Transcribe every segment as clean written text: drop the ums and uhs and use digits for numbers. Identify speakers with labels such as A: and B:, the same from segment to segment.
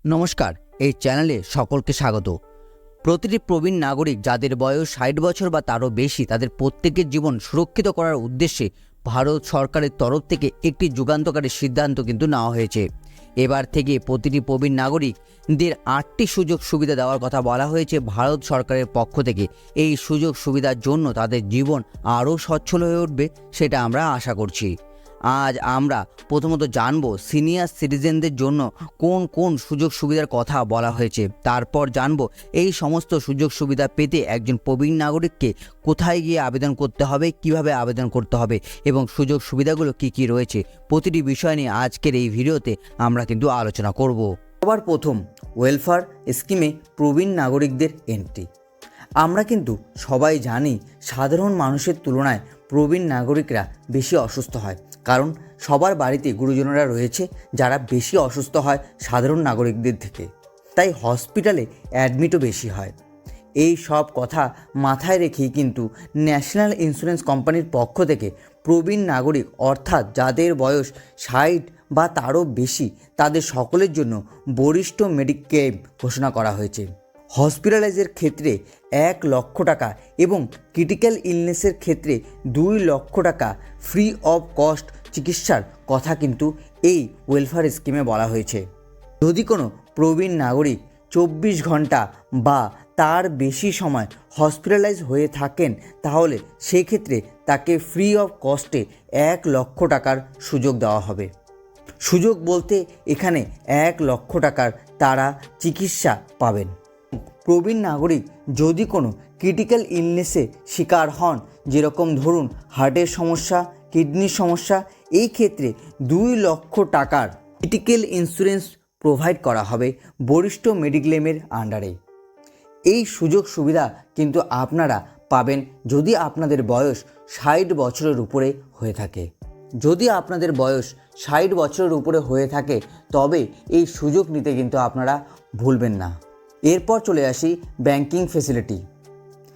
A: নমস্কার, এই চ্যানেলে সকলকে স্বাগত। প্রতিটি প্রবীণ নাগরিক যাদের বয়স ৬০ বছর বা তারও বেশি, তাদের প্রত্যেকের জীবন সুরক্ষিত করার উদ্দেশ্যে ভারত সরকারের তরফ থেকে একটি যুগান্তকারী সিদ্ধান্ত কিন্তু নেওয়া হয়েছে। এবার থেকে প্রতিটি প্রবীণ নাগরিকদের ৮টি সুযোগ সুবিধা দেওয়ার কথা বলা হয়েছে ভারত সরকারের পক্ষ থেকে। এই সুযোগ সুবিধার জন্য তাদের জীবন আরও সচ্ছল হয়ে উঠবে, সেটা আমরা আশা করছি। আজ আমরা প্রথমত জানব সিনিয়র সিটিজেনদের জন্য কোন কোন সুযোগ সুবিধার কথা বলা হয়েছে। তারপর জানব এই সমস্ত সুযোগ সুবিধা পেতে একজন প্রবীণ নাগরিককে কোথায় গিয়ে আবেদন করতে হবে, কিভাবে আবেদন করতে হবে এবং সুযোগ সুবিধাগুলো কি কি রয়েছে, প্রতিটি বিষয় নিয়ে আজকের এই ভিডিওতে আমরা কিন্তু আলোচনা করব। সবার প্রথম, ওয়েলফেয়ার স্কিমে প্রবীণ নাগরিকদের এন্ট্রি। আমরা কিন্তু সবাই জানি সাধারণ মানুষের তুলনায় প্রবীণ নাগরিকরা বেশি অসুস্থ হয়, কারণ সবার বাড়িতে গুরুজনরা রয়েছে যারা বেশি অসুস্থ হয় সাধারণ নাগরিকদের থেকে, তাই হসপিটালে অ্যাডমিটও বেশি হয়। এই সব কথা মাথায় রেখেই কিন্তু ন্যাশনাল ইন্স্যুরেন্স কোম্পানির পক্ষ থেকে প্রবীণ নাগরিক অর্থাৎ যাদের বয়স ৬০ বা তারও বেশি, তাদের সকলের জন্য বরিষ্ঠ মেডিক্লেম ঘোষণা করা হয়েছে। হসপিটালাইজের ক্ষেত্রে ১ লক্ষ টাকা এবং ক্রিটিক্যাল ইলনেসের ক্ষেত্রে ২ লক্ষ টাকা ফ্রি অফ কস্ট চিকিৎসার কথা কিন্তু এই ওয়েলফেয়ার স্কিমে বলা হয়েছে। যদি কোনো প্রবীণ নাগরিক ২৪ ঘন্টা বা তার বেশি সময় হসপিটালাইজ হয়ে থাকেন, তাহলে সেই ক্ষেত্রে তাকে ফ্রি অফ কস্টে ১ লক্ষ টাকার সুযোগ দেওয়া হবে। সুযোগ বলতে এখানে ১ লক্ষ টাকার তারা চিকিৎসা পাবেন। প্রবীণ নাগরিক যদি কোনো ক্রিটিক্যাল ইলনেসে শিকার হন, যেরকম ধরুন হার্টের সমস্যা, কিডনির সমস্যা, এই ক্ষেত্রে ২ লক্ষ টাকার ক্রিটিক্যাল ইন্স্যুরেন্স প্রোভাইড করা হবে বরিষ্ঠ মেডিক্লেমের আন্ডারে। এই সুযোগ সুবিধা কিন্তু আপনারা পাবেন যদি আপনাদের বয়স ৬০ বছরের উপরে হয়ে থাকে। যদি আপনাদের বয়স ৬০ বছরের উপরে হয়ে থাকে তবে এই সুযোগ নিতে কিন্তু আপনারা ভুলবেন না। এরপর চলে আসি ব্যাংকিং ফেসিলিটি।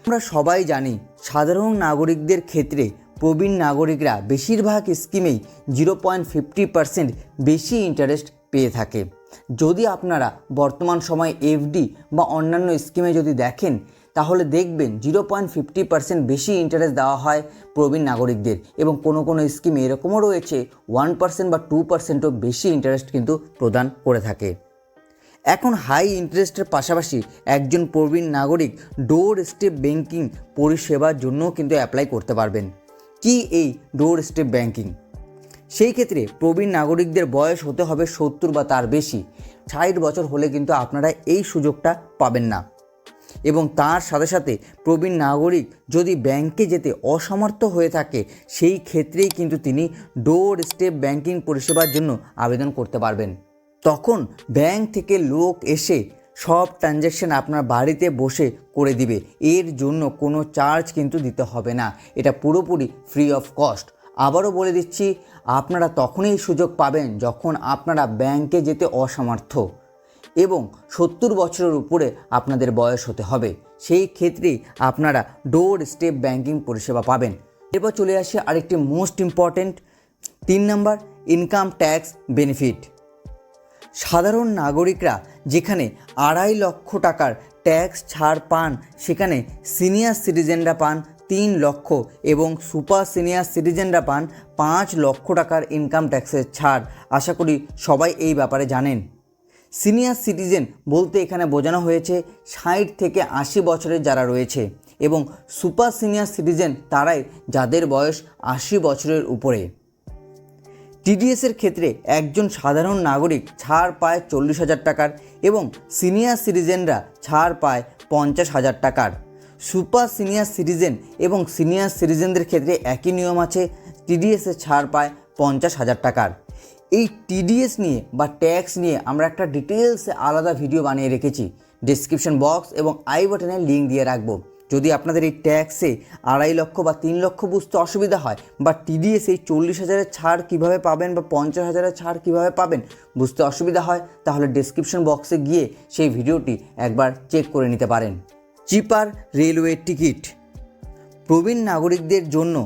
A: আমরা সবাই জানি সাধারণ নাগরিকদের ক্ষেত্রে প্রবীণ নাগরিকরা বেশিরভাগ স্কিমেই 0.50% বেশি ইন্টারেস্ট পেয়ে থাকে। যদি আপনারা বর্তমান সময়ে এফডি বা অন্যান্য স্কিমে যদি দেখেন, তাহলে দেখবেন 0.50% বেশি ইন্টারেস্ট দেওয়া হয় প্রবীণ নাগরিকদের, এবং কোনো কোনো স্কিমে এরকমও রয়েছে 1% বা 2%ও বেশি ইন্টারেস্ট কিন্তু প্রদান করে থাকে। এখন হাই ইন্টারেস্টের পাশাপাশি একজন প্রবীণ নাগরিক ডোর স্টেপ ব্যাংকিং পরিষেবার জন্যও কিন্তু অ্যাপ্লাই করতে পারবেন। কি এই ডোর স্টেপ ব্যাংকিং? সেই ক্ষেত্রে প্রবীণ নাগরিকদের বয়স হতে হবে 70 বা তার বেশি। ৬০ বছর হলে কিন্তু আপনারা এই সুযোগটা পাবেন না। এবং তার সাথে সাথে প্রবীণ নাগরিক যদি ব্যাংকে যেতে অসমর্থ হয়ে থাকে, সেই ক্ষেত্রেই কিন্তু তিনি ডোর স্টেপ ব্যাংকিং পরিষেবার জন্য আবেদন করতে পারবেন। তখন ব্যাংক থেকে লোক এসে সব ট্রানজ্যাকশন আপনার বাড়িতে বসে করে দিবে। এর জন্য কোনো চার্জ কিন্তু দিতে হবে না, এটা পুরোপুরি ফ্রি অফ কস্ট। আবারও বলে দিচ্ছি, আপনারা তখনই সুযোগ পাবেন যখন আপনারা ব্যাংকে যেতে অসমর্থ এবং 70 বছরের উপরে আপনাদের বয়স হতে হবে। সেই ক্ষেত্রেই আপনারা ডোর স্টেপ ব্যাংকিং পরিষেবা পাবেন। এরপর চলে আসি আরেকটি মোস্ট ইম্পর্ট্যান্ট ৩ নম্বর, ইনকাম ট্যাক্স বেনিফিট। সাধারণ নাগরিকরা যেখানে ২.৫ লক্ষ টাকার ট্যাক্স ছাড় পান, সেখানে সিনিয়র সিটিজেনরা পান ৩ লক্ষ এবং সুপার সিনিয়র সিটিজেনরা পান ৫ লক্ষ টাকার ইনকাম ট্যাক্সের ছাড়। আশা করি সবাই এই ব্যাপারে জানেন। সিনিয়র সিটিজেন বলতে এখানে বোঝানো হয়েছে ৬০ থেকে ৮০ বছরের যারা রয়েছে, এবং সুপার সিনিয়র সিটিজেন তারাই যাদের বয়স ৮০ বছরের উপরে। টিডিএসের ক্ষেত্রে একজন সাধারণ নাগরিক ছাড় পায় ৪০,০০০ টাকার এবং সিনিয়র সিটিজেনরা ছাড় পায় ৫০,০০০ টাকার। সুপার সিনিয়র সিটিজেন এবং সিনিয়র সিটিজেনদের ক্ষেত্রে একই নিয়ম আছে, টিডিএসের ছাড় পায় ৫০,০০০ টাকার। এই টিডিএস নিয়ে বা ট্যাক্স নিয়ে আমরা একটা ডিটেলসে আলাদা ভিডিও বানিয়ে রেখেছি, ডেসক্রিপশন বক্স এবং আই বাটনে লিঙ্ক দিয়ে রাখবো। যদি আপনাদের এই ট্যাক্সে ২.৫ লক্ষ বা ৩ লক্ষ বুঝতে অসুবিধা হয়, বা টিডিএস এই ৪০,০০০-এর ছাড় কীভাবে পাবেন বা ৫০,০০০-এর ছাড় কীভাবে পাবেন বুঝতে অসুবিধা হয়, তাহলে ডেসক্রিপশন বক্সে গিয়ে সেই ভিডিওটি একবার চেক করে নিতে পারেন। চিপার রেলওয়ে টিকিট। প্রবীণ নাগরিকদের জন্য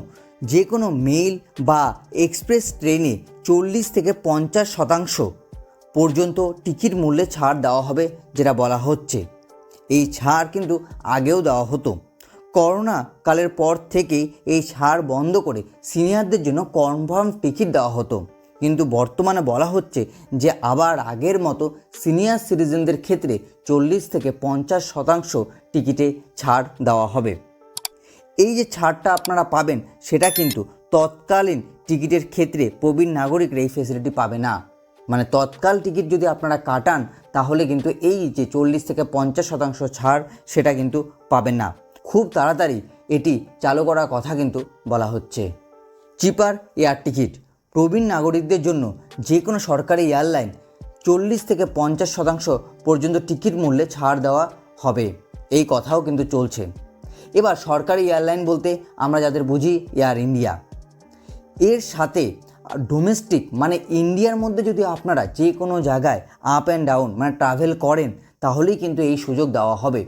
A: যে কোনো মেল বা এক্সপ্রেস ট্রেনে 40 থেকে 50% পর্যন্ত টিকিট মূল্যে ছাড় দেওয়া হবে যেটা বলা হচ্ছে। এই ছাড় কিন্তু আগেও দেওয়া হতো। করোনা কালের পর থেকে এই ছাড় বন্ধ করে সিনিয়রদের জন্য কনফার্ম টিকিট দেওয়া হতো, কিন্তু বর্তমানে বলা হচ্ছে যে আবার আগের মতো সিনিয়র সিটিজেনদের ক্ষেত্রে 40 থেকে 50% টিকিটে ছাড় দেওয়া হবে। এই যে ছাড়টা আপনারা পাবেন সেটা কিন্তু তৎকালীন টিকিটের ক্ষেত্রে প্রবীণ নাগরিকরা এই ফেসিলিটি পাবে না। মানে তৎকাল টিকিট যদি আপনারা কাটান তাহলে কিন্তু এই যে 40 থেকে 50% ছাড় সেটা কিন্তু পাবেন না। খুব তাড়াতাড়ি এটি চালু করার কথা কিন্তু বলা হচ্ছে। চিপার এয়ার টিকিট, প্রবীণ নাগরিকদের জন্য যে কোনো সরকারি এয়ারলাইন 40 থেকে 50% পর্যন্ত টিকিট মূল্যে ছাড় দেওয়া হবে, এই কথাও কিন্তু চলছে। এবার সরকারি এয়ারলাইন বলতে আমরা যাদের বুঝি এয়ার ইন্ডিয়া, এর সাথে ডোমেস্টিক মানে ইন্ডিয়ার মধ্যে যদি আপনারা যে কোনো জায়গায় আপ অ্যান্ড ডাউন মানে ট্রাভেল করেন তাহলেই কিন্তু এই সুযোগ দেওয়া হবে।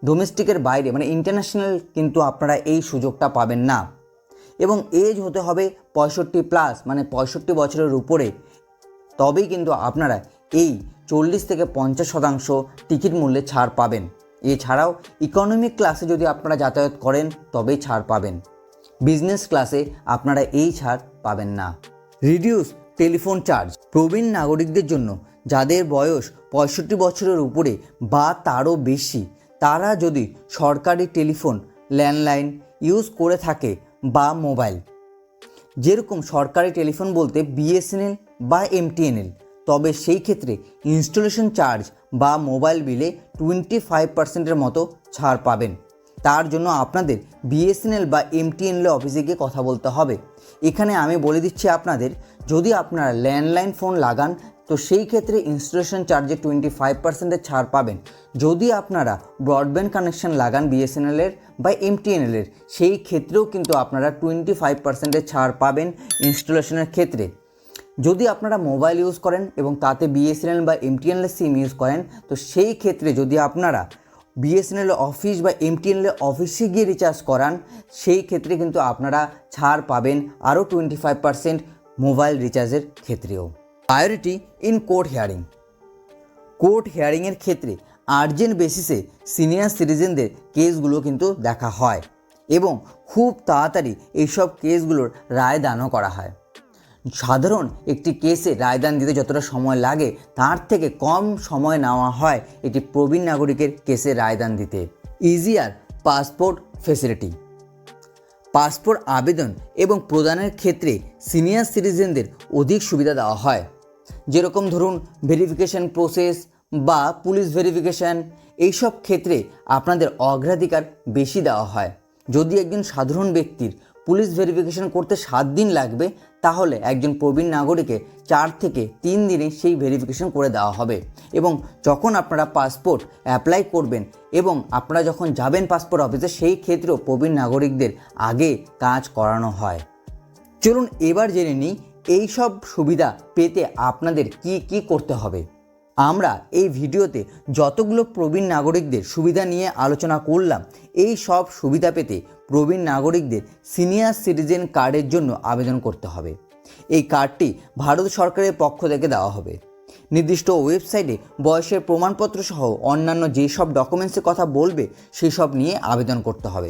A: ডোমেস্টিকের বাইরে মানে ইন্টারন্যাশনাল কিন্তু আপনারা এই সুযোগটা পাবেন না। এবং এজ হতে হবে 65+ মানে 65 বছরের উপরে, তবেই কিন্তু আপনারা এই 40 থেকে 50% টিকিট মূল্যে ছাড় পাবেন। এছাড়াও ইকোনমিক ক্লাসে যদি আপনারা যাতায়াত করেন তবেই ছাড় পাবেন, বিজনেস ক্লাসে আপনারা এই ছাড় পাবেন না। রিডিউস টেলিফোন চার্জ, প্রবীণ নাগরিকদের জন্য যাদের বয়স 65 বছরের উপরে বা তারও বেশি, তারা যদি সরকারি টেলিফোন ল্যান্ডলাইন ইউজ করে থাকে বা মোবাইল, যেরকম সরকারি টেলিফোন বলতে বিএসএনএল বা এমটিএনএল, তবে সেই ক্ষেত্রে ইনস্টলেশন চার্জ বা মোবাইল বিলে 25%-এর মতো ছাড় পাবেন। তার জন্য আপনাদের বিএসএনএল বা এমটিএনএল অফিসে গিয়ে কথা বলতে হবে। এখানে আমি বলে দিচ্ছি আপনাদের, যদি আপনারা ল্যান্ডলাইন ফোন লাগান তো সেই ক্ষেত্রে ইনস্টলেশন চার্জে 25%-এর ছাড় পাবেন। যদি আপনারা ব্রডব্যান্ড কানেকশন লাগান বিএসএনএলের বা এমটিএনএলের, সেই ক্ষেত্রেও কিন্তু আপনারা 25%-এর ছাড় পাবেন ইনস্টলেশনের ক্ষেত্রে। যদি আপনারা মোবাইল ইউজ করেন এবং তাতে বিএসএনএল বা এমটিএনএল সিম ইউজ করেন তো সেই ক্ষেত্রে যদি আপনারা বিএসএনএল অফিস বা এমটিএনএল অফিসে গিয়ে রিচার্জ করান সেই ক্ষেত্রে কিন্তু আপনারা ছাড় পাবেন আরও 25% মোবাইল রিচার্জের ক্ষেত্রেও। Priority in court hearing, court হিয়ারিংয়ের ক্ষেত্রে আর্জেন্ট বেসিসে সিনিয়র সিটিজেনদের কেসগুলো কিন্তু দেখা হয় এবং খুব তাড়াতাড়ি এইসব কেসগুলোর রায়দানও করা হয়। সাধারণ একটি কেসে রায়দান দিতে যতটা সময় লাগে তার থেকে কম সময় নেওয়া হয় একটি প্রবীণ নাগরিকের কেসে রায়দান দিতে। ইজিয়ার পাসপোর্ট ফেসিলিটি, পাসপোর্ট আবেদন এবং প্রদানের ক্ষেত্রে সিনিয়র সিটিজেনদের অধিক সুবিধা দেওয়া হয়। যেরকম ধরুন ভেরিফিকেশন প্রসেস বা পুলিশ ভেরিফিকেশন, এইসব ক্ষেত্রে আপনাদের অগ্রাধিকার বেশি দেওয়া হয়। যদি একজন সাধারণ ব্যক্তির পুলিশ ভেরিফিকেশন করতে 7 দিন লাগবে তাহলে একজন প্রবীণ নাগরিকে 4 থেকে 3 দিনে সেই ভেরিফিকেশন করে দেওয়া হবে। এবং যখন আপনারা পাসপোর্ট অ্যাপ্লাই করবেন এবং আপনারা যখন যাবেন পাসপোর্ট অফিসে সেই ক্ষেত্রেও প্রবীণ নাগরিকদের আগে কাজ করানো হয়। চলুন এবার জেনে নিই এই সব সুবিধা পেতে আপনাদের কি করতে হবে। আমরা এই ভিডিওতে যতগুলো প্রবীণ নাগরিকদের সুবিধা নিয়ে আলোচনা করলাম, এই সব সুবিধা পেতে প্রবীণ নাগরিকদের সিনিয়র সিটিজেন কার্ডের জন্য আবেদন করতে হবে। এই কার্ডটি ভারত সরকারের পক্ষ থেকে দেওয়া হবে। নির্দিষ্ট ওয়েবসাইটে বয়সের প্রমাণপত্র সহ অন্যান্য যেসব ডকুমেন্টসের কথা বলবে সেই সব নিয়ে আবেদন করতে হবে।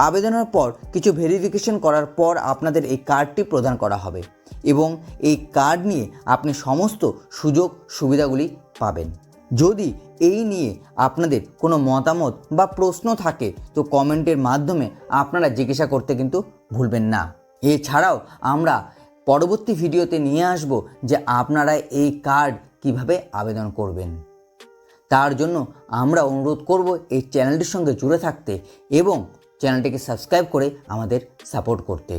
A: আবেদনের পর কিছু ভেরিফিকেশন করার পর আপনাদের এই কার্ডটি প্রদান করা হবে এবং এই কার্ড নিয়ে আপনি সমস্ত সুযোগ সুবিধাগুলি পাবেন। যদি এই নিয়ে আপনাদের কোনো মতামত বা প্রশ্ন থাকে তো কমেন্টের মাধ্যমে আপনারা জিজ্ঞাসা করতে কিন্তু ভুলবেন না। এছাড়াও আমরা পরবর্তী ভিডিওতে নিয়ে আসব যে আপনারা এই কার্ড কিভাবে আবেদন করবেন। তার জন্য আমরা অনুরোধ করব এই চ্যানেলটির সঙ্গে জুড়ে থাকতে এবং চ্যানেলটিকে সাবস্ক্রাইব করে আমাদের সাপোর্ট করতে।